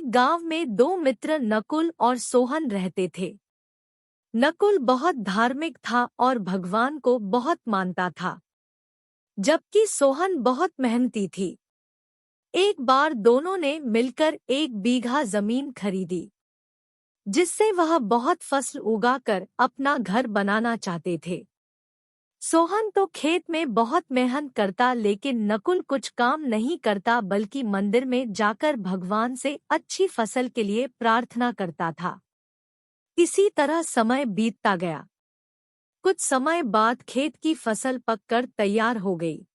गांव में दो मित्र नकुल और सोहन रहते थे। नकुल बहुत धार्मिक था और भगवान को बहुत मानता था, जबकि सोहन बहुत मेहनती थी। एक बार दोनों ने मिलकर 1 बीघा जमीन खरीदी, जिससे वह बहुत फसल उगाकर अपना घर बनाना चाहते थे। सोहन तो खेत में बहुत मेहनत करता, लेकिन नकुल कुछ काम नहीं करता बल्कि मंदिर में जाकर भगवान से अच्छी फसल के लिए प्रार्थना करता था। इसी तरह समय बीतता गया। कुछ समय बाद खेत की फसल पककर तैयार हो गई,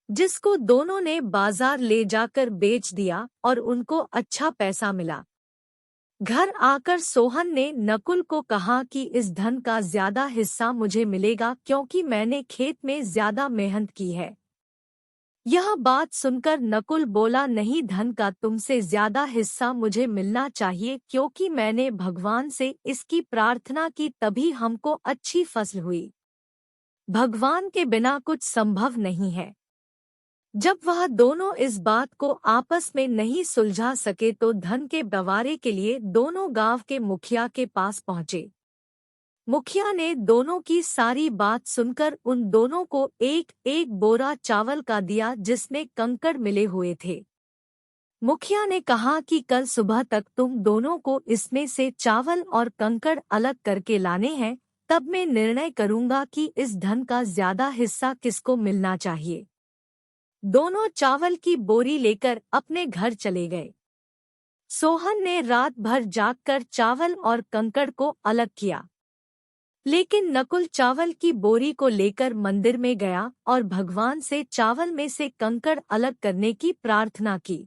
जिसको दोनों ने बाजार ले जाकर बेच दिया और उनको अच्छा पैसा मिला। घर आकर सोहन ने नकुल को कहा कि इस धन का ज्यादा हिस्सा मुझे मिलेगा, क्योंकि मैंने खेत में ज्यादा मेहनत की है। यह बात सुनकर नकुल बोला, नहीं, धन का तुमसे ज्यादा हिस्सा मुझे मिलना चाहिए, क्योंकि मैंने भगवान से इसकी प्रार्थना की, तभी हमको अच्छी फसल हुई। भगवान के बिना कुछ संभव नहीं है। जब वह दोनों इस बात को आपस में नहीं सुलझा सके तो धन के बंटवारे के लिए दोनों गांव के मुखिया के पास पहुंचे। मुखिया ने दोनों की सारी बात सुनकर उन दोनों को एक एक बोरा चावल का दिया, जिसमें कंकड़ मिले हुए थे। मुखिया ने कहा कि कल सुबह तक तुम दोनों को इसमें से चावल और कंकड़ अलग करके लाने हैं, तब मैं निर्णय करूंगा कि इस धन का ज्यादा हिस्सा किसको मिलना चाहिए। दोनों चावल की बोरी लेकर अपने घर चले गए। सोहन ने रात भर जागकर चावल और कंकड़ को अलग किया, लेकिन नकुल चावल की बोरी को लेकर मंदिर में गया और भगवान से चावल में से कंकड़ अलग करने की प्रार्थना की।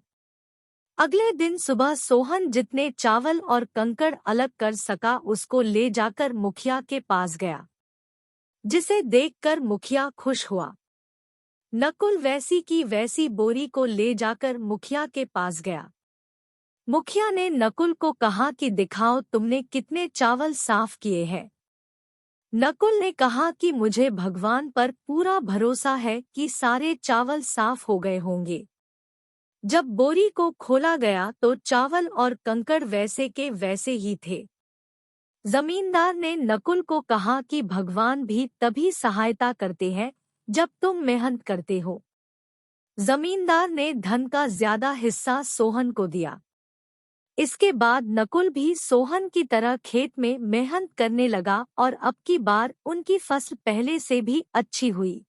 अगले दिन सुबह सोहन जितने चावल और कंकड़ अलग कर सका उसको ले जाकर मुखिया के पास गया, जिसे देखकर मुखिया खुश हुआ। नकुल वैसी की वैसी बोरी को ले जाकर मुखिया के पास गया। मुखिया ने नकुल को कहा कि दिखाओ तुमने कितने चावल साफ किए हैं। नकुल ने कहा कि मुझे भगवान पर पूरा भरोसा है कि सारे चावल साफ हो गए होंगे। जब बोरी को खोला गया तो चावल और कंकड़ वैसे के वैसे ही थे। जमींदार ने नकुल को कहा कि भगवान भी तभी सहायता करते हैं जब तुम मेहनत करते हो। जमींदार ने धन का ज्यादा हिस्सा सोहन को दिया। इसके बाद नकुल भी सोहन की तरह खेत में मेहनत करने लगा और अब की बार उनकी फसल पहले से भी अच्छी हुई।